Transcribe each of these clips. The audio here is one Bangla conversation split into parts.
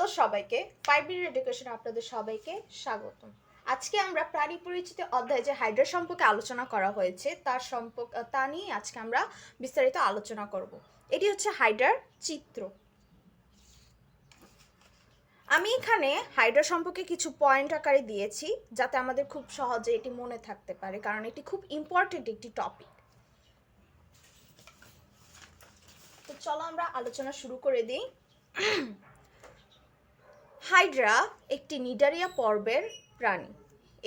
হ্যালো সবাইকে, 5 মিনিট এডুকেশন আপনাদের সবাইকে স্বাগতম। আজকে আমরা প্রাণী পরিচিতি অধ্যায়ে যে হাইড্রা সম্পর্কে আলোচনা করা হয়েছে তা নিয়ে আজকে আমরা বিস্তারিত আলোচনা করব। এটি হচ্ছে হাইড্রার চিত্র। আমি এখানে হাইড্রা সম্পর্কে কিছু পয়েন্ট আকারে দিয়েছি যাতে আমাদের খুব সহজে এটি মনে থাকতে পারে, কারণ এটি খুব ইম্পর্টেন্ট একটি টপিক। তো চলো আমরা আলোচনা শুরু করে দিই। হাইড্রা একটি নিডারিয়া পর্বের প্রাণী।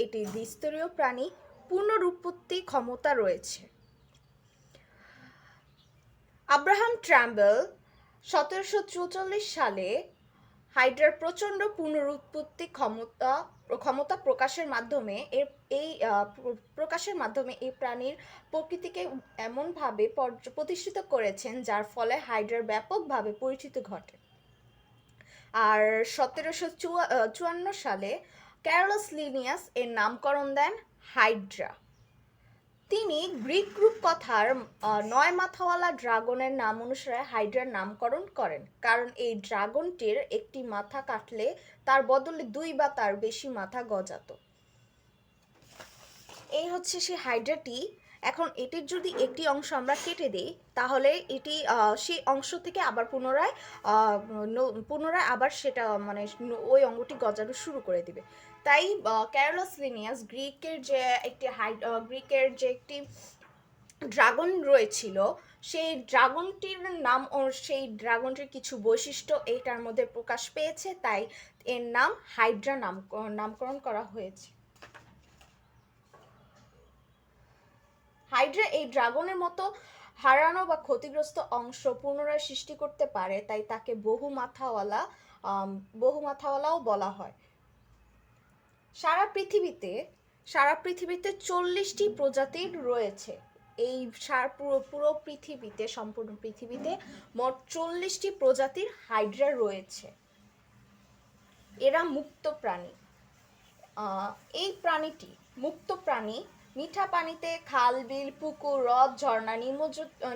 এটি দ্বিস্তরীয় প্রাণী, পুনরুৎপত্তি ক্ষমতা রয়েছে। আব্রাহাম ট্রাম্বল 1744 সালে হাইড্রার প্রচণ্ড পুনরুৎপত্তি ক্ষমতা প্রকাশের মাধ্যমে এই প্রাণীর প্রকৃতিকে এমনভাবে প্রতিষ্ঠিত করেছেন যার ফলে হাইড্রার ব্যাপকভাবে পরিচিতি ঘটে। আর 1754 সালে ক্যারলাস লিনিয়াস এর নামকরণ দেন হাইড্রা। তিনি গ্রিক রূপকথার 9 মাথাওয়ালা ড্রাগনের নাম অনুসারে হাইড্রার নামকরণ করেন, কারণ এই ড্রাগনটির একটি মাথা কাটলে তার বদলে 2 বা তার বেশি মাথা গজাতো। এই হচ্ছে সেই হাইড্রাটি। এখন এটির যদি একটি অংশ আমরা কেটে দিই তাহলে এটি সেই অংশ থেকে আবার পুনরায় আবার সেটা মানে ওই অঙ্গটি গজানো শুরু করে দিবে। তাই ক্যারলাস লিনিয়াস গ্রিকের যে একটি ড্রাগন রয়েছিল, সেই ড্রাগনটির কিছু বৈশিষ্ট্য এইটার মধ্যে প্রকাশ পেয়েছে, তাই এর নাম হাইড্রা নামকরণ করা হয়েছে। হাইড্রা এই ড্রাগনের মতো হারানো বা ক্ষতিগ্রস্ত অংশ পুনরায় সৃষ্টি করতে পারে, তাই তাকে বহু মাথাওয়ালাও বলা হয়। সারা পৃথিবীতে 40টি প্রজাতির রয়েছে। এই সম্পূর্ণ পৃথিবীতে মোট 40টি প্রজাতির হাইড্রা রয়েছে। এরা মুক্ত প্রাণী। এই প্রাণীটি মুক্ত প্রাণী। মিঠা পানিতে, খাল, বিল, পুকুর, হ্রদ, ঝর্ণা,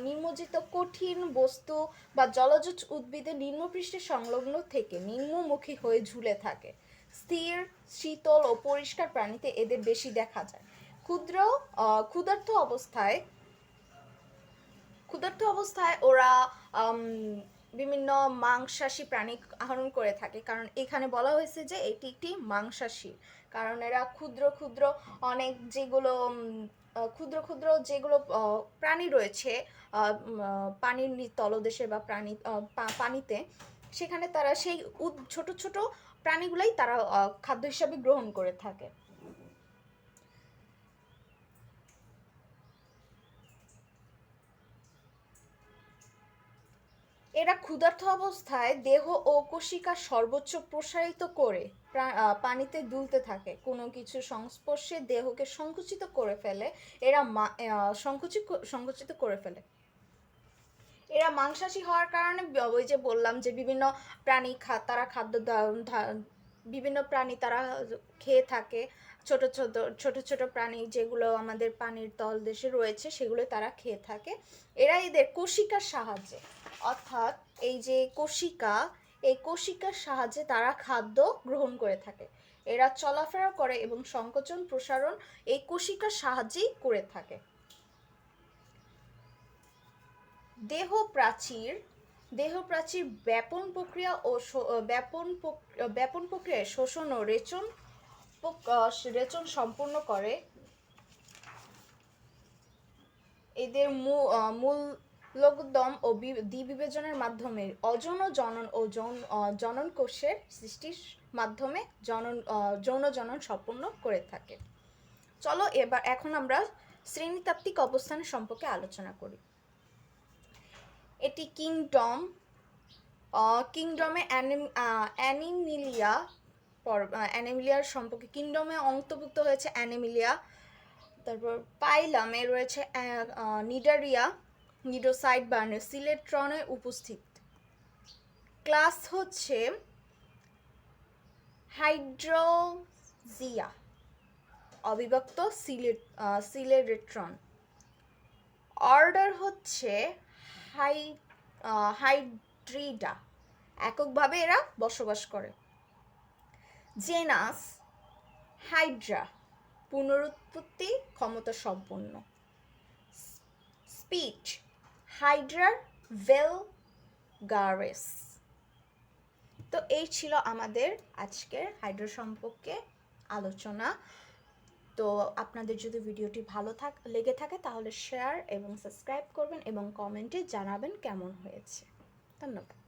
নিমজ্জিত কঠিন বস্তু বা জলজ উদ্ভিদের নিম্নপৃষ্ঠে সংলগ্ন থেকে নিম্নমুখী হয়ে ঝুলে থাকে। স্থির, শীতল ও পরিষ্কার প্রাণীতে এদের বেশি দেখা যায়। ক্ষুধার্ত অবস্থায় ওরা বিভিন্ন মাংসাশী প্রাণী আহরণ করে থাকে, কারণ এখানে বলা হয়েছে যে এটি একটি মাংসাশী, কারণ এরা ক্ষুদ্র ক্ষুদ্র যেগুলো প্রাণী রয়েছে পানির তলদেশে বা পানিতে, সেখানে তারা সেই ছোট ছোট প্রাণীগুলাই তারা খাদ্য হিসাবে গ্রহণ করে থাকে। এরা ক্ষুধার্ত অবস্থায় দেহ ও কোশিকা সর্বোচ্চ প্রসারিত করে পানিতে দুলতে থাকে। কোনো কিছু সংস্পর্শে দেহকে সংকুচিত করে ফেলে। এরা মাংসাশী হওয়ার কারণে ওই যে বললাম যে বিভিন্ন প্রাণী তারা খেয়ে থাকে। ছোট প্রাণী যেগুলো আমাদের পানির তলদেশে রয়েছে সেগুলো তারা খেয়ে থাকে। এরা এদের কোশিকার সাহায্যে, অর্থাৎ এই কোশিকার সাহায্যে তারা খাদ্য গ্রহণ করে থাকে। এরা চলাফেরা করে এবং সংকোচন প্রসারণ এই কোশিকার সাহায্যেই করে থাকে। দেহ প্রাচীর ব্যাপন প্রক্রিয়ায় শোষণ ও রেচন সম্পন্ন করে। এদের মূল লোকদম ও দ্বিবিভাজনের মাধ্যমে অযৌন জনন ও জনন কোষের সৃষ্টির মাধ্যমে যৌন জনন সম্পন্ন করে থাকে। চলো এখন আমরা শ্রেণীতাত্ত্বিক অবস্থানের সম্পর্কে আলোচনা করি। এটি কিংডমে অ্যানিমিলিয়ার সম্পর্কে কিংডমে অন্তর্ভুক্ত হয়েছে অ্যানিমিলিয়া। তারপর পাইলামে রয়েছে নিডারিয়া, নিডোসাইট বা সিলেট্রনে উপস্থিত। ক্লাস হচ্ছে হাইড্রোজিয়া, অবিভক্ত সিলেট্রন। অর্ডার হচ্ছে হাইড্রিডা, এককভাবে এরা বসবাস করে। জেনাস হাইড্রা, পুনরুৎপত্তি ক্ষমতা সম্পন্ন। স্পিচ হাইড্রার vulgaris। তো এই ছিল আমাদের আজকের হাইড্রা সম্পর্কে আলোচনা। তো আপনাদের যদি ভিডিওটি ভালো লেগে থাকে তাহলে শেয়ার এবং সাবস্ক্রাইব করবেন এবং কমেন্টে জানাবেন কেমন হয়েছে। ধন্যবাদ।